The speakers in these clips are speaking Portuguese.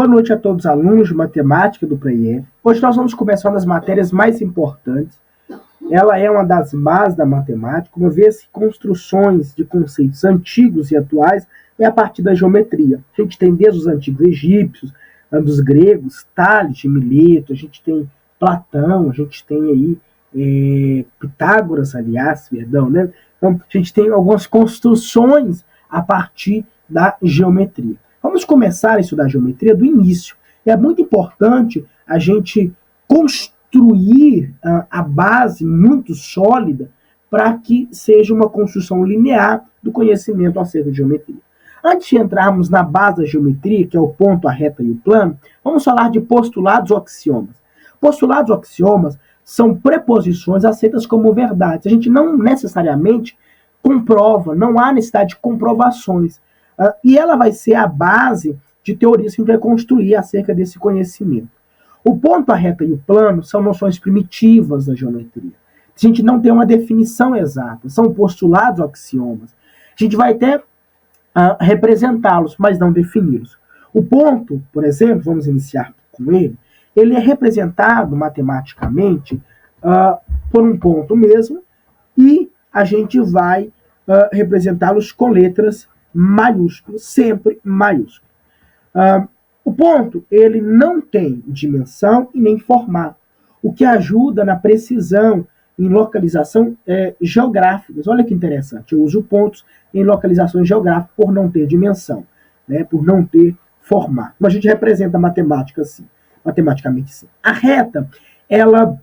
Boa noite a todos os alunos de matemática do PREIEF. Hoje nós vamos começar uma das matérias mais importantes. Ela é uma das bases da matemática, uma vez que construções de conceitos antigos e atuais é a partir da geometria. A gente tem desde os antigos egípcios, dos gregos, Tales de Mileto, a gente tem Platão, a gente tem aí Pitágoras, aliás, perdão, né? Então, a gente tem algumas construções a partir da geometria. Vamos começar a estudar geometria do início. É muito importante a gente construir a base muito sólida para que seja uma construção linear do conhecimento acerca de geometria. Antes de entrarmos na base da geometria, que é o ponto, a reta e o plano, vamos falar de postulados ou axiomas. Postulados ou axiomas são preposições aceitas como verdades. A gente não necessariamente comprova, não há necessidade de comprovações. E ela vai ser a base de teorias que a gente vai construir acerca desse conhecimento. O ponto, a reta e o plano são noções primitivas da geometria. A gente não tem uma definição exata, são postulados ou axiomas. A gente vai até representá-los, mas não defini-los. O ponto, por exemplo, vamos iniciar com ele é representado matematicamente por um ponto mesmo, e a gente vai representá-los com letras maiúsculo, sempre maiúsculo. O ponto, ele não tem dimensão e nem formato, o que ajuda na precisão em localização geográficas. Olha que interessante, eu uso pontos em localizações geográficas por não ter dimensão, né, por não ter formato. Mas a gente representa matematicamente sim. A reta, ela, o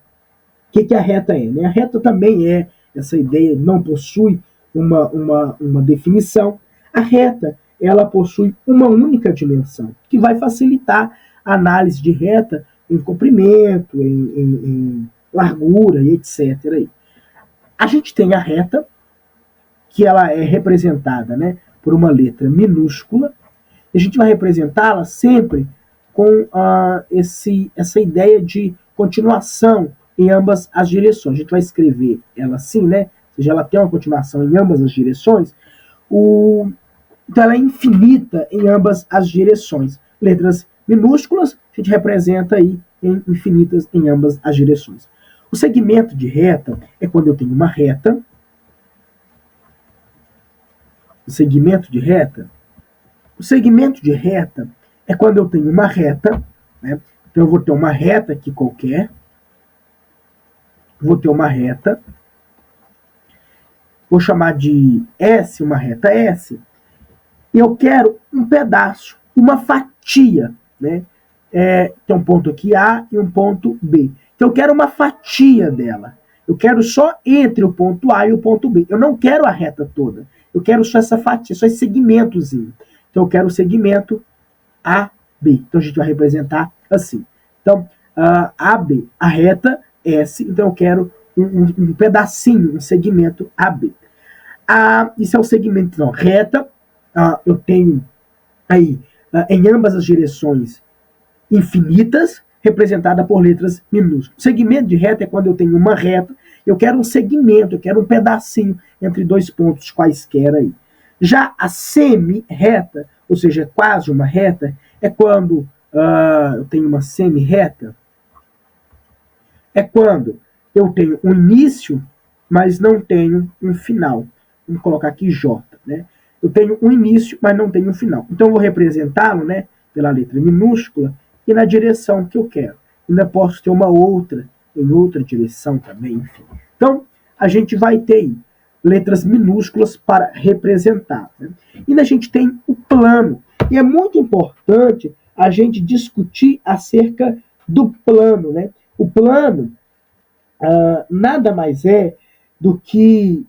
que a reta é? Né? A reta também é essa ideia, não possui uma definição. A reta, ela possui uma única dimensão, que vai facilitar a análise de reta em comprimento, em largura e etc. A gente tem a reta, que ela é representada, né, por uma letra minúscula, e a gente vai representá-la sempre com essa ideia de continuação em ambas as direções. A gente vai escrever ela assim, né, ou seja, ela tem uma continuação em ambas as direções. Então ela é infinita em ambas as direções. Letras minúsculas a gente representa aí em infinitas em ambas as direções. O segmento de reta é quando eu tenho uma reta. O segmento de reta é quando eu tenho uma reta, né? Então eu vou ter uma reta aqui qualquer. Vou ter uma reta. Vou chamar de S, uma reta S. E eu quero um pedaço, uma fatia, né? Tem um ponto aqui A e um ponto B. Então eu quero uma fatia dela. Eu quero só entre o ponto A e o ponto B. Eu não quero a reta toda. Eu quero só essa fatia, só esse segmentozinho. Então eu quero o segmento AB. Então a gente vai representar assim. Então, AB, a reta S. Então eu quero um pedacinho, um segmento AB. Isso é o segmento, então, reta. Eu tenho aí em ambas as direções infinitas, representada por letras minúsculas. O segmento de reta é quando eu tenho uma reta, eu quero um segmento, eu quero um pedacinho entre dois pontos quaisquer aí. Já a semi-reta, ou seja, quase uma reta, é quando eu tenho uma semi-reta, é quando eu tenho um início, mas não tenho um final. Vamos colocar aqui J, né? Eu tenho um início, mas não tenho um final. Então eu vou representá-lo, né, pela letra minúscula e na direção que eu quero. Ainda posso ter uma outra em outra direção também, enfim. Então a gente vai ter letras minúsculas para representar, né? E a gente tem o plano. E é muito importante a gente discutir acerca do plano, né? O plano nada mais é do que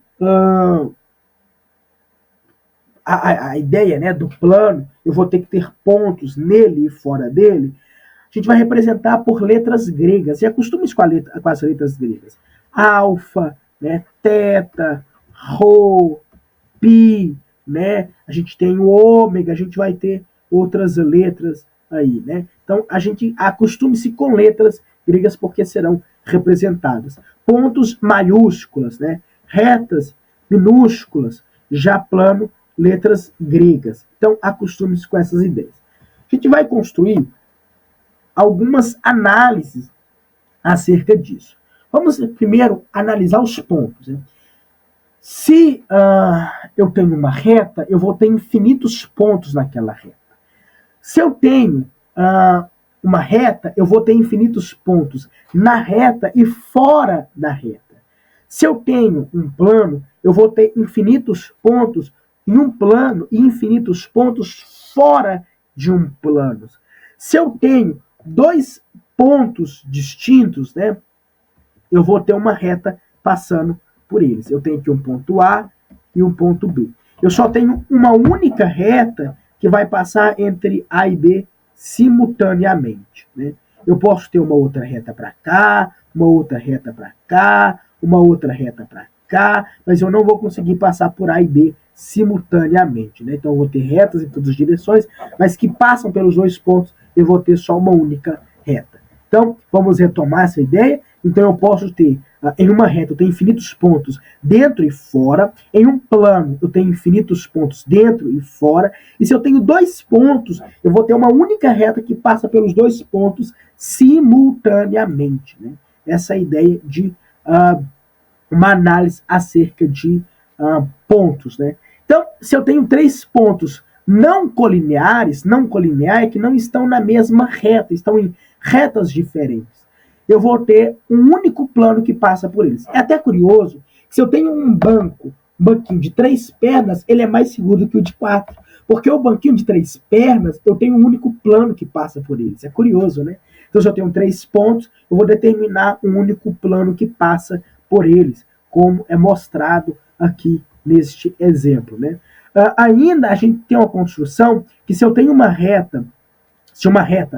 a ideia, né, do plano. Eu vou ter que ter pontos nele e fora dele. A gente vai representar por letras gregas. E acostume-se com as letras gregas. Alfa, né, teta, rho, pi, né? A gente tem o ômega, a gente vai ter outras letras aí, né? Então a gente acostume-se com letras gregas porque serão representadas. Pontos maiúsculas, né? Retas minúsculas, já plano, letras gregas. Então acostume-se com essas ideias. A gente vai construir algumas análises acerca disso. Vamos primeiro analisar os pontos. Né? Se eu tenho uma reta, eu vou ter infinitos pontos naquela reta. Se eu tenho uma reta, eu vou ter infinitos pontos na reta e fora da reta. Se eu tenho um plano, eu vou ter infinitos pontos em um plano e infinitos pontos fora de um plano. Se eu tenho dois pontos distintos, né, eu vou ter uma reta passando por eles. Eu tenho aqui um ponto A e um ponto B. Eu só tenho uma única reta que vai passar entre A e B simultaneamente. Né? Eu posso ter uma outra reta para cá, uma outra reta para cá, uma outra reta para cá, mas eu não vou conseguir passar por A e B simultaneamente. Né? Então eu vou ter retas em todas as direções, mas que passam pelos dois pontos, eu vou ter só uma única reta. Então, vamos retomar essa ideia. Então, eu posso ter, em uma reta, eu tenho infinitos pontos dentro e fora. Em um plano, eu tenho infinitos pontos dentro e fora. E se eu tenho dois pontos, eu vou ter uma única reta que passa pelos dois pontos simultaneamente. Né? Essa é a ideia de uma análise acerca de pontos. Né? Então, se eu tenho três pontos não colineares é que não estão na mesma reta, estão em retas diferentes. Eu vou ter um único plano que passa por eles. É até curioso que se eu tenho um banquinho de 3 pernas, ele é mais seguro que o de 4. Porque o banquinho de 3 pernas, eu tenho um único plano que passa por eles. É curioso, né? Então, se eu tenho 3 pontos, eu vou determinar um único plano que passa por eles, como é mostrado aqui neste exemplo, né? Ainda a gente tem uma construção que se eu tenho uma reta,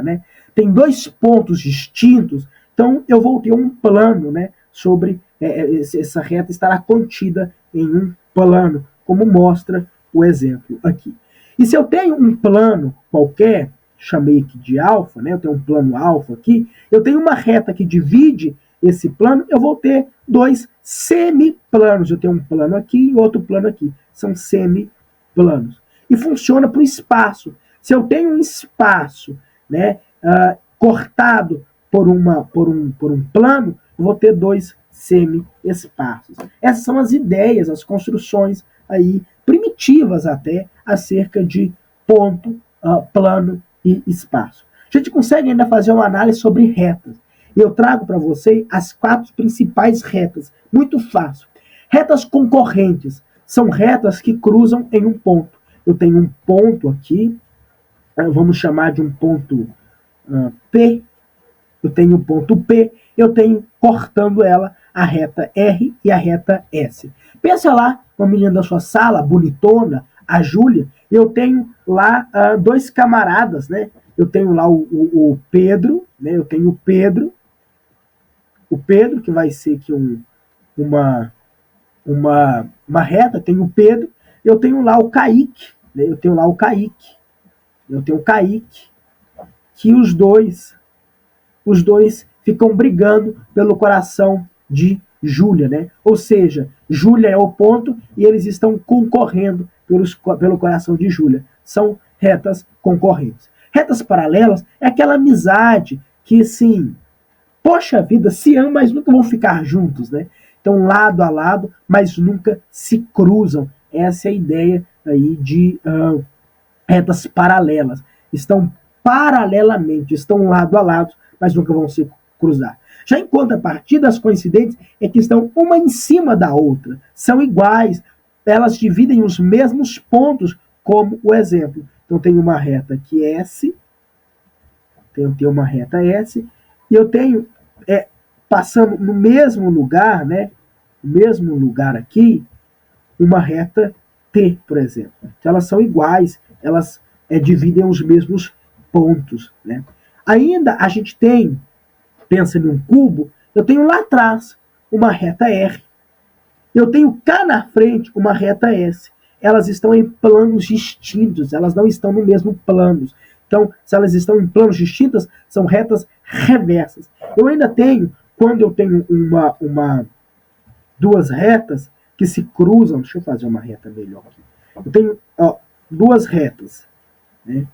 né, tem dois pontos distintos, então eu vou ter um plano, né, sobre essa reta estará contida em um plano, como mostra o exemplo aqui. E se eu tenho um plano qualquer, chamei aqui de alfa, né, eu tenho um plano alfa aqui, eu tenho uma reta que divide esse plano, eu vou ter dois semiplanos. Eu tenho um plano aqui e outro plano aqui. São semiplanos. E funciona para o espaço. Se eu tenho um espaço, né, cortado por um plano, eu vou ter dois semi-espaços. Essas são as ideias, as construções aí primitivas até acerca de ponto, plano e espaço. A gente consegue ainda fazer uma análise sobre retas. E eu trago para você as 4 principais retas. Muito fácil. Retas concorrentes são retas que cruzam em um ponto. Eu tenho um ponto aqui, vamos chamar de um ponto P. Eu tenho um ponto P, eu tenho cortando ela a reta R e a reta S. Pensa lá, uma menina da sua sala, bonitona, a Júlia, eu tenho lá 2 camaradas, né? Eu tenho lá o Pedro, né? Eu tenho o Pedro, que vai ser aqui uma reta, tem o Pedro, eu tenho lá o Kaique, né? Eu tenho o Kaique, que os dois ficam brigando pelo coração de Júlia, né? Ou seja, Júlia é o ponto e eles estão concorrendo pelo coração de Júlia. São retas concorrentes. Retas paralelas é aquela amizade que, sim, poxa vida, se amam, mas nunca vão ficar juntos, né? Então, lado a lado, mas nunca se cruzam. Essa é a ideia aí de retas paralelas. Estão paralelamente, estão lado a lado, mas nunca vão se cruzar. Já em contrapartida, as coincidentes é que estão uma em cima da outra. São iguais, elas dividem os mesmos pontos, como o exemplo. Então, tem uma reta aqui S, tenho uma reta S, e eu tenho passando no mesmo lugar, né? No mesmo lugar aqui, uma reta T, por exemplo. Então, elas são iguais, elas dividem os mesmos pontos, né? Ainda a gente tem, pensa em um cubo, eu tenho lá atrás uma reta R. Eu tenho cá na frente uma reta S. Elas estão em planos distintos, elas não estão no mesmo plano. Então, se elas estão em planos distintos, são retas reversas. Eu ainda tenho, quando eu tenho duas retas que se cruzam, deixa eu fazer uma reta melhor aqui. Eu tenho duas retas, né,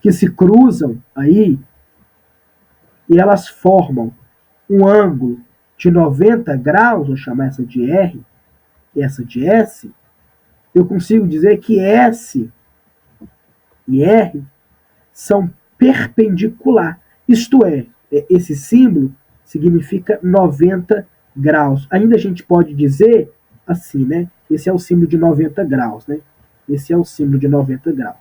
que se cruzam aí, e elas formam um ângulo de 90 graus, vou chamar essa de R e essa de S, eu consigo dizer que S e R são perpendicular. Isto é, esse símbolo significa 90 graus. Ainda a gente pode dizer assim, né? Esse é o símbolo de 90 graus, né? Esse é o símbolo de 90 graus.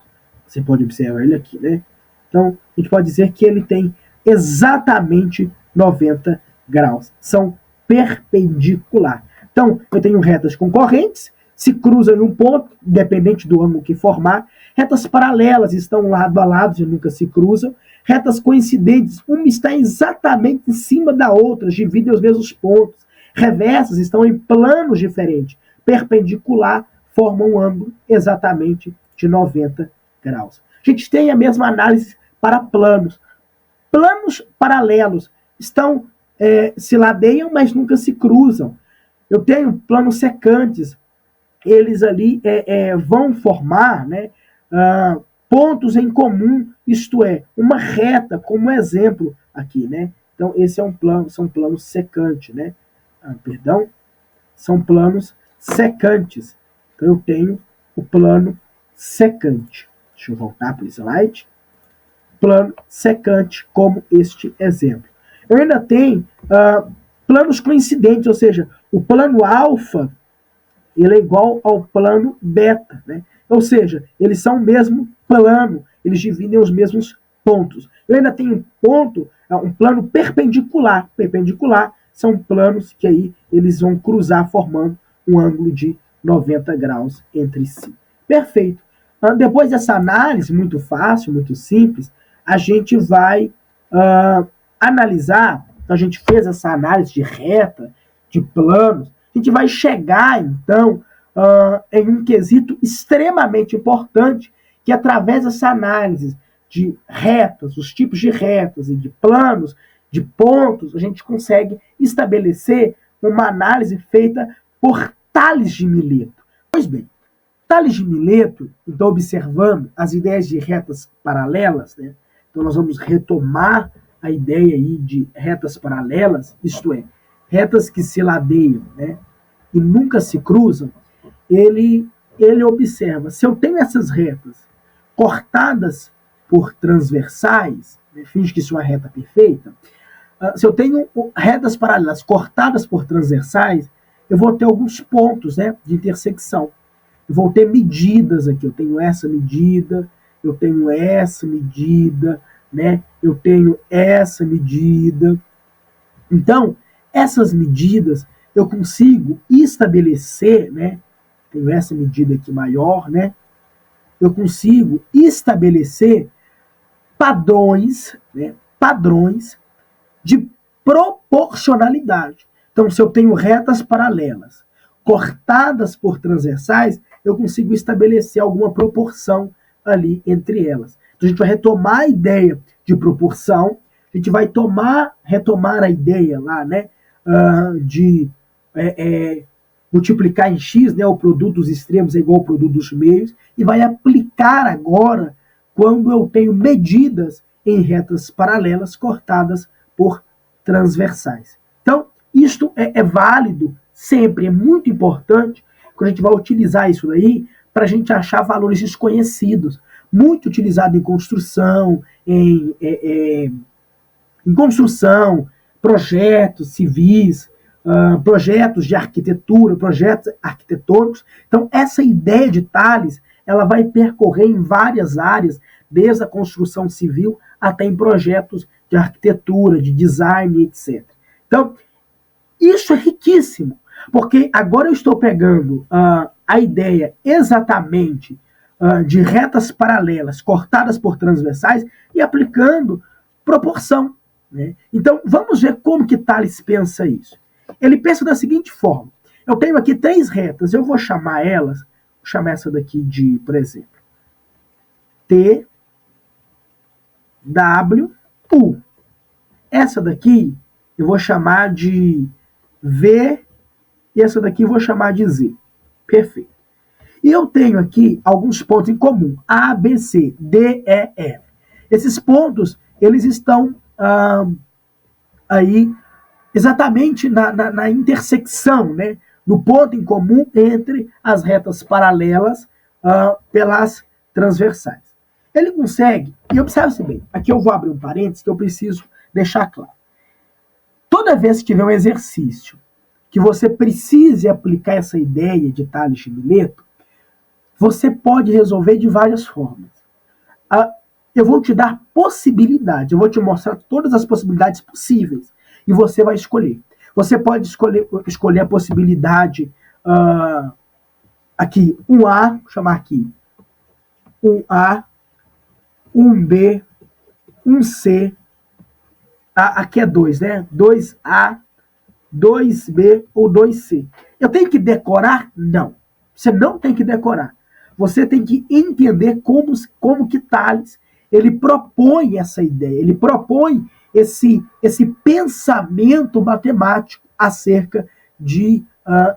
Você pode observar ele aqui, né? Então, a gente pode dizer que ele tem exatamente 90 graus. São perpendicular. Então, eu tenho retas concorrentes, se cruzam em um ponto, independente do ângulo que formar. Retas paralelas estão lado a lado e nunca se cruzam. Retas coincidentes, uma está exatamente em cima da outra, dividem os mesmos pontos. Reversas estão em planos diferentes. Perpendicular, formam um ângulo exatamente de 90 graus. A gente tem a mesma análise para planos. Planos paralelos estão se ladeiam, mas nunca se cruzam. Eu tenho planos secantes, eles ali vão formar, né, pontos em comum, isto é, uma reta, como exemplo aqui, né? Então, esse é um plano, são planos secantes, né? Perdão, são planos secantes. Então, eu tenho o plano secante. Deixa eu voltar para o slide. Plano secante, como este exemplo. Eu ainda tenho planos coincidentes, ou seja, o plano alfa ele é igual ao plano beta, né? Ou seja, eles são o mesmo plano, eles dividem os mesmos pontos. Eu ainda tenho um plano perpendicular. Perpendicular são planos que aí eles vão cruzar formando um ângulo de 90 graus entre si. Perfeito. Depois dessa análise muito fácil, muito simples, a gente vai analisar. Então a gente fez essa análise de reta, de planos. A gente vai chegar, então, em um quesito extremamente importante, que através dessa análise de retas, os tipos de retas e de planos, de pontos, a gente consegue estabelecer uma análise feita por Tales de Mileto. Pois bem, Tales de Mileto, então, observando as ideias de retas paralelas, né? Então nós vamos retomar a ideia aí de retas paralelas, isto é, retas que se ladeiam, né, e nunca se cruzam. Ele observa, se eu tenho essas retas cortadas por transversais, né, finge que isso é uma reta perfeita, se eu tenho retas paralelas cortadas por transversais, eu vou ter alguns pontos, né, de intersecção. Eu vou ter medidas aqui, eu tenho essa medida, eu tenho essa medida, né, eu tenho essa medida. Então, essas medidas eu consigo estabelecer, né? Tenho essa medida aqui maior, né? Eu consigo estabelecer padrões, né? Padrões de proporcionalidade. Então, se eu tenho retas paralelas cortadas por transversais, eu consigo estabelecer alguma proporção ali entre elas. Então, a gente vai retomar a ideia de proporção, a gente vai retomar a ideia lá, né, de multiplicar em x, né, o produto dos extremos é igual ao produto dos meios, e vai aplicar agora quando eu tenho medidas em retas paralelas cortadas por transversais. Então, isto é válido sempre, é muito importante quando a gente vai utilizar isso daí para a gente achar valores desconhecidos. Muito utilizado em construção, em construção, projetos civis, projetos de arquitetura, projetos arquitetônicos. Então, essa ideia de Tales, ela vai percorrer em várias áreas, desde a construção civil até em projetos de arquitetura, de design, etc. Então, isso é riquíssimo, porque agora eu estou pegando a ideia exatamente de retas paralelas cortadas por transversais e aplicando proporção. Né? Então, vamos ver como que Tales pensa isso. Ele pensa da seguinte forma. Eu tenho aqui 3 retas, eu vou chamar elas, vou chamar essa daqui de, por exemplo, T, W, U. Essa daqui eu vou chamar de V e essa daqui eu vou chamar de Z. Perfeito. E eu tenho aqui alguns pontos em comum. A, B, C, D, E, F. Esses pontos, eles estão aí exatamente na intersecção, né, no ponto em comum entre as retas paralelas pelas transversais. Ele consegue, e observe-se bem, aqui eu vou abrir um parênteses que eu preciso deixar claro. Toda vez que tiver um exercício que você precise aplicar essa ideia de Tales de Mileto, você pode resolver de várias formas. Eu vou te dar possibilidades, eu vou te mostrar todas as possibilidades possíveis e você vai escolher. Você pode escolher a possibilidade aqui, 1A, vou chamar aqui 1A, 1B, 1C, aqui é 2, né? 2A, 2B ou 2C. Eu tenho que decorar? Não. Você não tem que decorar. Você tem que entender como que Tales ele propõe essa ideia, ele propõe esse pensamento matemático acerca de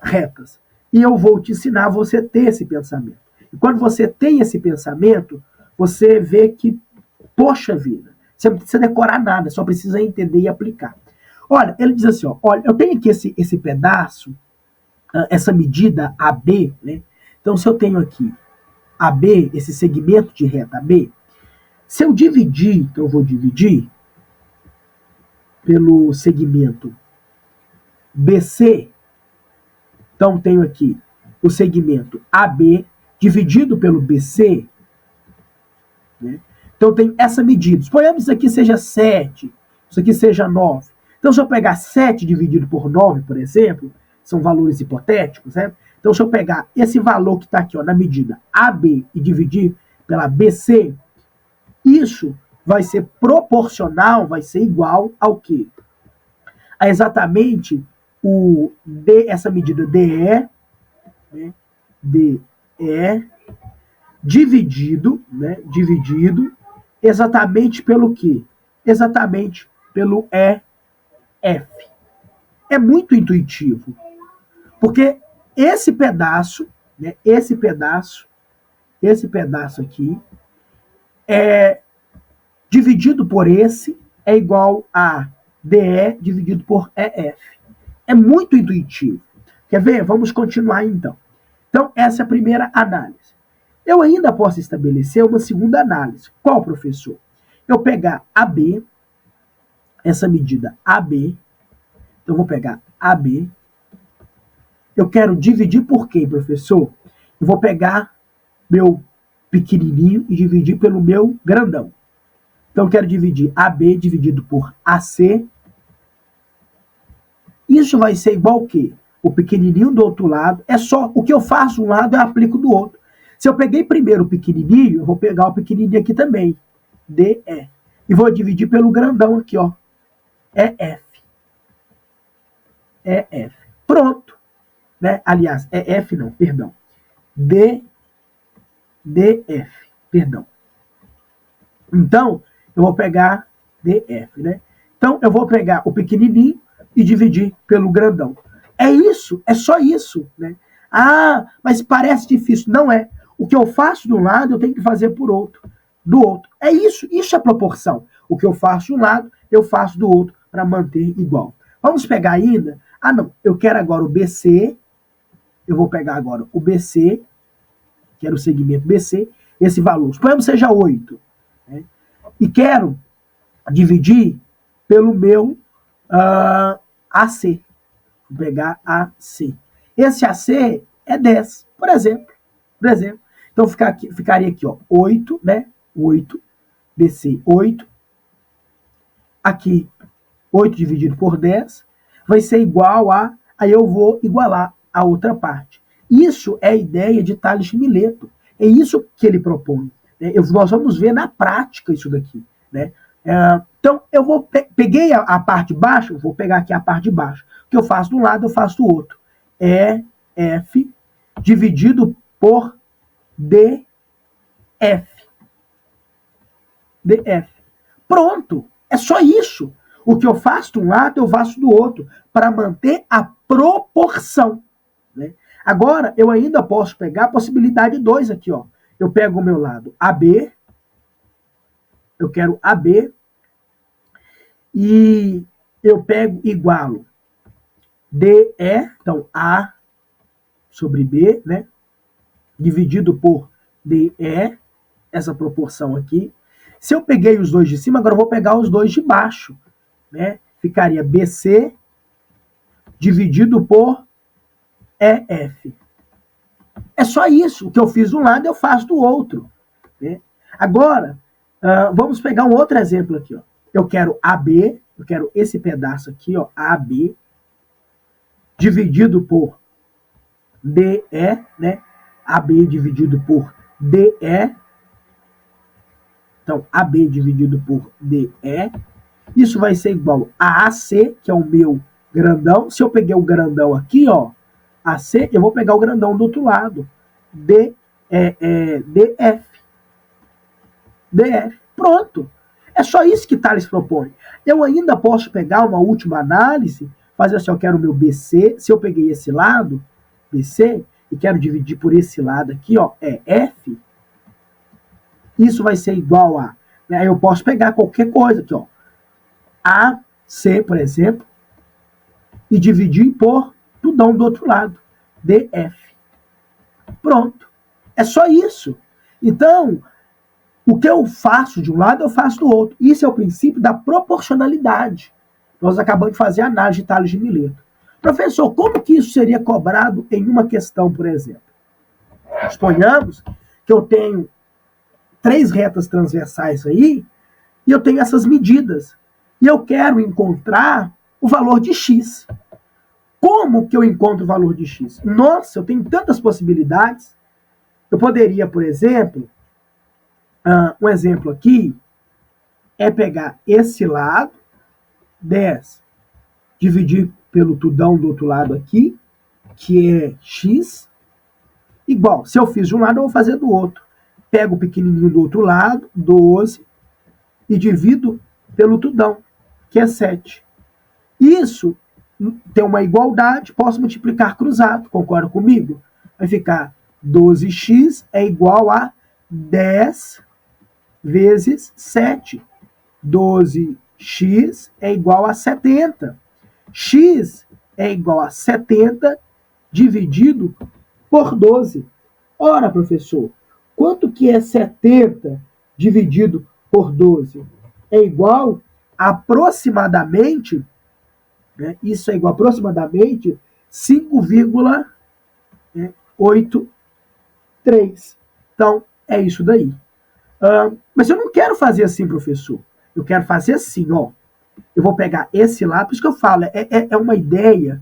retas. E eu vou te ensinar a você ter esse pensamento. E quando você tem esse pensamento, você vê que, poxa vida, você não precisa decorar nada, só precisa entender e aplicar. Olha, ele diz assim, ó, olha, eu tenho aqui esse pedaço, essa medida AB, né? Então, se eu tenho aqui AB, esse segmento de reta AB, se eu dividir, então eu vou dividir pelo segmento BC, então tenho aqui o segmento AB dividido pelo BC, né? Então tem essa medida. Suponhamos que isso aqui seja 7, isso aqui seja 9. Então se eu pegar 7 dividido por 9, por exemplo, são valores hipotéticos, né? Então se eu pegar esse valor que está aqui ó, na medida AB e dividir pela BC, isso vai ser proporcional, vai ser igual ao quê? A exatamente essa medida DE, né? DE dividido, né? Dividido exatamente pelo quê? Exatamente pelo EF. É muito intuitivo, porque esse pedaço, né? Esse pedaço aqui dividido por esse é igual a DE dividido por EF. É muito intuitivo. Quer ver? Vamos continuar então. Então, essa é a primeira análise. Eu ainda posso estabelecer uma segunda análise. Qual, professor? Eu pegar AB, essa medida AB, então vou pegar AB, eu quero dividir por quê, professor? Eu vou pegar meu pequenininho e dividir pelo meu grandão. Então eu quero dividir AB dividido por AC. Isso vai ser igual ao quê? O pequenininho do outro lado, é só o que eu faço de um lado eu aplico do outro. Se eu peguei primeiro o pequenininho, eu vou pegar o pequenininho aqui também, DE. E vou dividir pelo grandão aqui, ó, EF. EF. Pronto. Né? Aliás, EF não, perdão. DF, perdão. Então, eu vou pegar DF, né? Então, eu vou pegar o pequenininho e dividir pelo grandão. É isso, é só isso, né? Ah, mas parece difícil. Não é. O que eu faço de um lado, eu tenho que fazer por outro, do outro. É isso é proporção. O que eu faço de um lado, eu faço do outro para manter igual. Vamos pegar ainda? Ah, não, eu quero agora o BC, eu vou pegar agora o BC, quero o segmento BC, esse valor, suponhamos seja 8, né? E quero dividir pelo meu AC. Vou pegar AC. Esse AC é 10, por exemplo. Então ficaria aqui, ó, 8, né? 8, BC 8. Aqui, 8 dividido por 10 vai ser igual a... Aí eu vou igualar a outra parte. Isso é a ideia de Tales de Mileto. É isso que ele propõe. Né? Nós vamos ver na prática isso daqui. Né? Então, eu peguei a parte de baixo, vou pegar aqui a parte de baixo. O que eu faço de um lado, eu faço do outro. É F dividido por DF. DF. Pronto. É só isso. O que eu faço de um lado, eu faço do outro, para manter a proporção. Né? Agora, eu ainda posso pegar a possibilidade 2 aqui. Ó. Eu pego o meu lado AB, eu quero AB, e eu pego igualo DE, então A sobre B, né? Dividido por DE, essa proporção aqui. Se eu peguei os dois de cima, agora eu vou pegar os dois de baixo, né? Ficaria BC dividido por EF. É só isso. O que eu fiz de um lado, eu faço do outro, né? Agora, vamos pegar um outro exemplo aqui, ó. Eu quero AB, eu quero esse pedaço aqui, ó, AB, dividido por DE, né? AB dividido por DE. Então, AB dividido por DE. Isso vai ser igual a AC, que é o meu grandão. Se eu peguei o grandão aqui, ó, AC, eu vou pegar o grandão do outro lado. DF. DF. Pronto. É só isso que Tales propõe. Eu ainda posso pegar uma última análise, fazer assim, eu quero o meu BC, se eu peguei esse lado, BC, e quero dividir por esse lado aqui, ó, é F, isso vai ser igual a, né, eu posso pegar qualquer coisa aqui, ó, AC, por exemplo, e dividir por tudão do outro lado, DF. Pronto. É só isso. Então, o que eu faço de um lado, eu faço do outro. Isso é o princípio da proporcionalidade. Nós acabamos de fazer a análise de Tales de Mileto. Professor, como que isso seria cobrado em uma questão, por exemplo? Suponhamos que eu tenho 3 retas transversais aí, e eu tenho essas medidas. E eu quero encontrar o valor de x. Como que eu encontro o valor de x? Nossa, eu tenho tantas possibilidades. Eu poderia, por exemplo, um exemplo aqui é pegar esse lado, 10, dividir pelo tudão do outro lado aqui, que é x, igual. Se eu fiz de um lado, eu vou fazer do outro. Pego o pequenininho do outro lado, 12, e divido pelo tudão, que é 7. Isso tem uma igualdade, posso multiplicar cruzado, concorda comigo? Vai ficar 12x é igual a 10 vezes 7. 12x é igual a 70. X é igual a 70 dividido por 12. Ora, professor, quanto que é 70 dividido por 12? É igual a aproximadamente, né, isso é igual a aproximadamente 5,83. Então, é isso daí. Mas eu não quero fazer assim, professor. Eu quero fazer assim, ó. Eu vou pegar esse lado, por isso que eu falo, é uma ideia.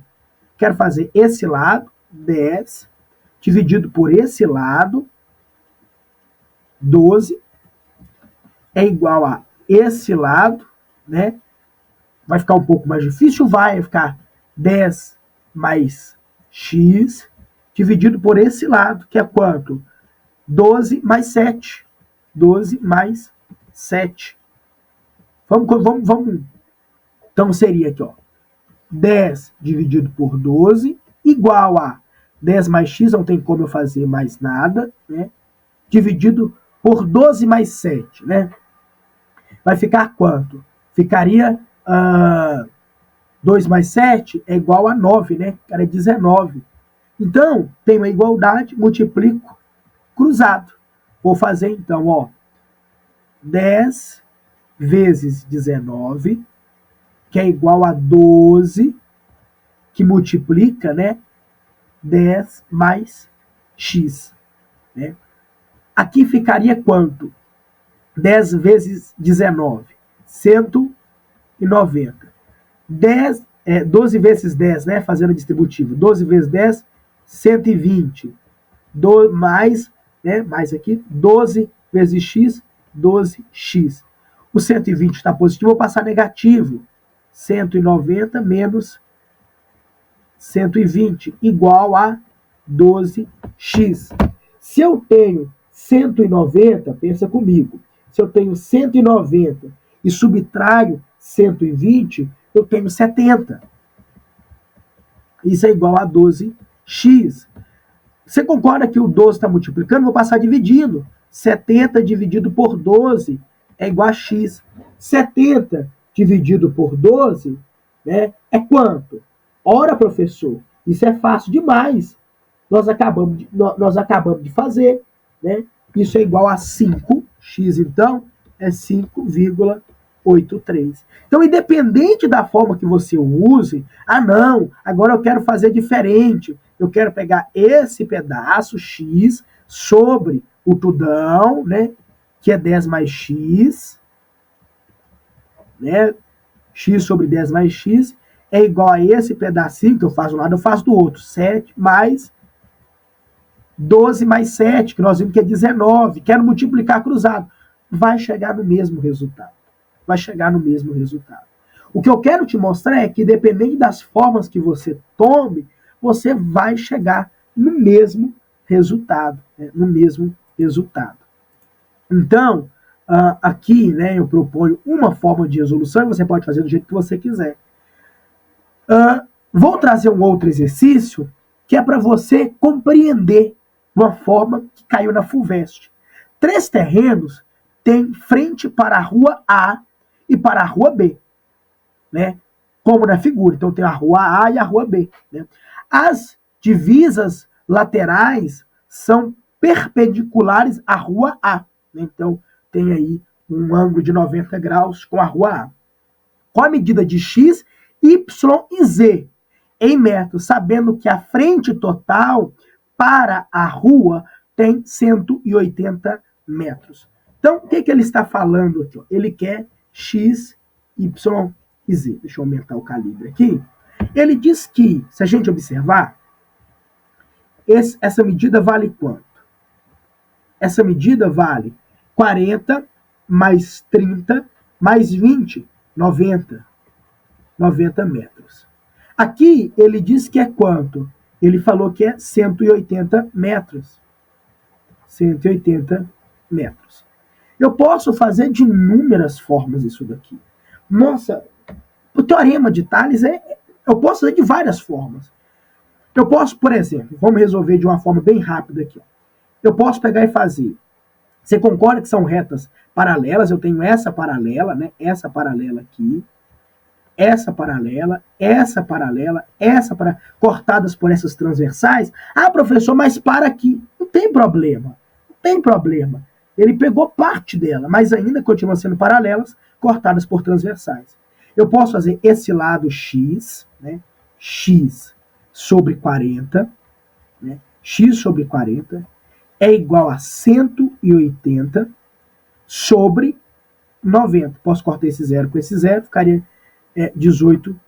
Quero fazer esse lado, 10, dividido por esse lado, 12, é igual a esse lado, né? Vai ficar um pouco mais difícil, vai ficar 10 mais x, dividido por esse lado, que é quanto? 12 mais 7. 12 mais 7. Vamos. Então seria aqui, ó. 10 dividido por 12, igual a 10 mais x, não tem como eu fazer mais nada, né? Dividido por 12 mais 7, né? Vai ficar quanto? Ficaria 2 mais 7 é igual a 9, né? Cara, é 19. Então, tem uma igualdade, multiplico, cruzado. Vou fazer então, ó, 10 vezes 19, que é igual a 12, que multiplica, né? 10 mais x, né? Aqui ficaria quanto? 10 vezes 19, 190. 12 vezes 10, né? Fazendo a distributiva. 12 vezes 10, 120. Mais, né? Mais aqui, 12 vezes x, 12x. O 120 está positivo, vou passar negativo. 190 menos 120, igual a 12x. Se eu tenho 190, pensa comigo, se eu tenho 190 e subtraio 120, eu tenho 70. Isso é igual a 12x. Você concorda que o 12 está multiplicando? Vou passar dividindo. 70 dividido por 12 é igual a x. 70 dividido por 12 né? É quanto? Ora, professor, isso é fácil demais. Nós acabamos de fazer, né? Isso é igual a 5x, então, é 5,83. Então, independente da forma que você use, não, agora eu quero fazer diferente. Eu quero pegar esse pedaço x sobre o tudão, né? Que é 10 mais x, né? X sobre 10 mais x é igual a esse pedacinho que eu faço de um lado, eu faço do outro. 7 mais 12 mais 7, que nós vimos que é 19. Quero multiplicar cruzado. Vai chegar no mesmo resultado. Vai chegar no mesmo resultado. O que eu quero te mostrar é que, dependendo das formas que você tome, você vai chegar no mesmo resultado. Né? No mesmo resultado. Então, aqui, né, eu proponho uma forma de resolução e você pode fazer do jeito que você quiser. Vou trazer um outro exercício que é para você compreender uma forma que caiu na FUVEST. 3 terrenos têm frente para a rua A e para a rua B, né? Como na figura. Então tem a rua A e a rua B. Né? As divisas laterais são perpendiculares à rua A. Né? Então tem aí um ângulo de 90 graus com a rua A. Com a medida de x, y e z em metros, sabendo que a frente total para a rua tem 180 metros. Então, o que ele está falando aqui? Ele quer x, y e z. Deixa eu aumentar o calibre aqui. Ele diz que, se a gente observar, essa medida vale quanto? Essa medida vale 40 mais 30 mais 20, 90 metros. Aqui ele diz que é quanto? Ele falou que é 180 metros. 180 metros. Eu posso fazer de inúmeras formas isso daqui. Nossa, o teorema de Tales eu posso fazer de várias formas. Eu posso, por exemplo, vamos resolver de uma forma bem rápida aqui. Eu posso pegar e fazer. Você concorda que são retas paralelas? Eu tenho essa paralela, né? Essa paralela aqui. Essa paralela, cortadas por essas transversais. Professor, mas para aqui. Não tem problema. Não tem problema. Ele pegou parte dela, mas ainda continua sendo paralelas, cortadas por transversais. Eu posso fazer esse lado x, né? X sobre 40, né? X sobre 40 é igual a 180 sobre 90. Posso cortar esse zero com esse zero, ficaria 18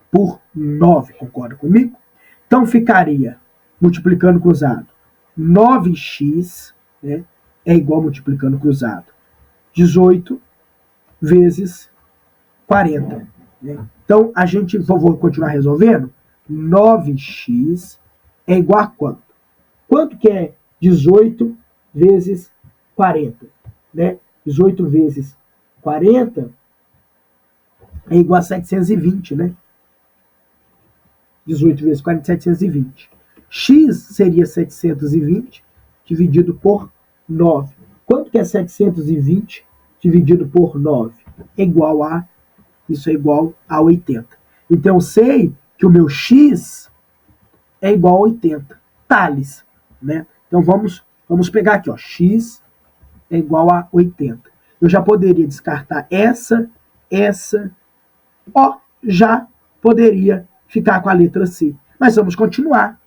por 9, concorda comigo? Então ficaria, multiplicando cruzado, 9x, né, é igual multiplicando cruzado, 18 vezes 40. Né? Então a gente, vou continuar resolvendo, 9x é igual a quanto? Quanto que é 18 vezes 40? Né? 18 vezes 40 é igual a 720, né? 18 vezes 40, 720. X seria 720 dividido por 9. Quanto que é 720 dividido por 9? Isso é igual a 80. Então eu sei que o meu X é igual a 80. Tales, né? Então vamos pegar aqui, ó. X é igual a 80. Eu já poderia descartar essa, já poderia ficar com a letra C. Mas vamos continuar.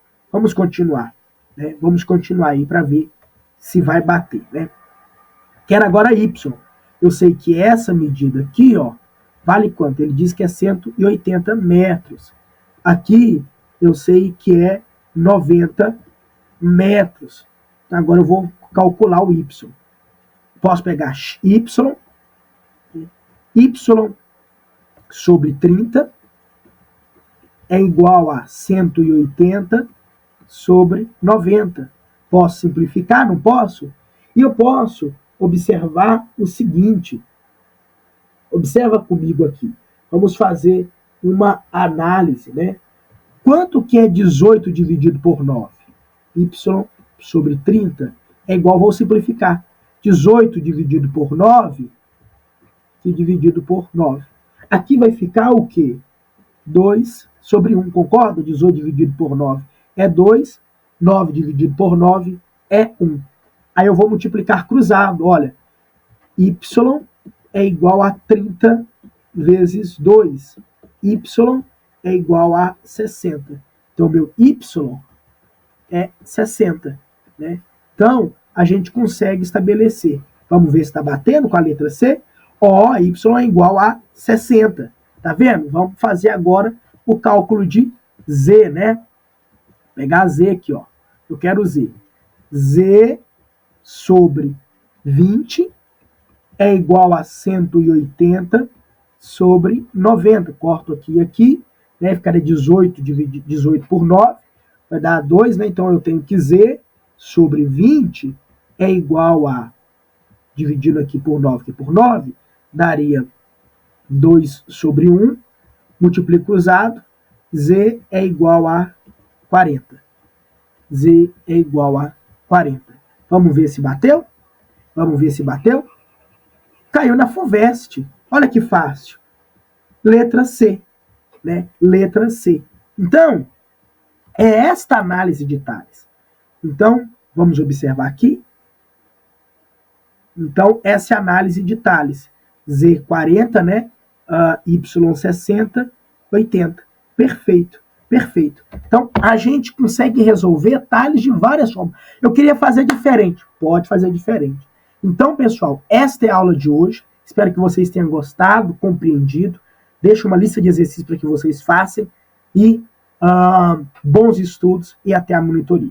Né? Vamos continuar aí para ver se vai bater. Né? Quero agora Y. Eu sei que essa medida aqui, ó, vale quanto? Ele diz que é 180 metros. Aqui eu sei que é 90 metros. Então, agora eu vou calcular o Y. Posso pegar Y sobre 30 é igual a 180 sobre 90. Posso simplificar? Não posso? E eu posso observar o seguinte. Observa comigo aqui. Vamos fazer uma análise, né? Quanto que é 18 dividido por 9? Y sobre 30 é igual, vou simplificar. 18 dividido por 9 dividido por 9. Aqui vai ficar o quê? 2 sobre 1, concorda? 18 dividido por 9 é 2, 9 dividido por 9 é 1. Aí eu vou multiplicar cruzado, olha, y é igual a 30 vezes 2. Y é igual a 60. Então, meu y é 60. Né? Então, a gente consegue estabelecer. Vamos ver se está batendo com a letra C. Ó, y é igual a 60. Tá vendo? Vamos fazer agora o cálculo de Z, né? Pegar Z aqui, ó. Eu quero Z. Z sobre 20 é igual a 180 sobre 90. Corto aqui e aqui, né? Ficaria 18 dividido 18 por 9, vai dar 2, né? Então eu tenho que Z sobre 20 é igual a, dividindo aqui por 9, aqui por 9, daria 2 sobre 1, multiplico cruzado, Z é igual a 40. Z é igual a 40. Vamos ver se bateu? Vamos ver se bateu? Caiu na FUVEST. Olha que fácil. Letra C. Né? Letra C. Então, é esta análise de Tales. Então, vamos observar aqui. Então, essa é a análise de Tales. Z 40, né? Y 60, 80. Perfeito. Perfeito. Então, a gente consegue resolver Tales de várias formas. Eu queria fazer diferente. Pode fazer diferente. Então, pessoal, esta é a aula de hoje. Espero que vocês tenham gostado, compreendido. Deixo uma lista de exercícios para que vocês façam. E bons estudos e até a monitoria.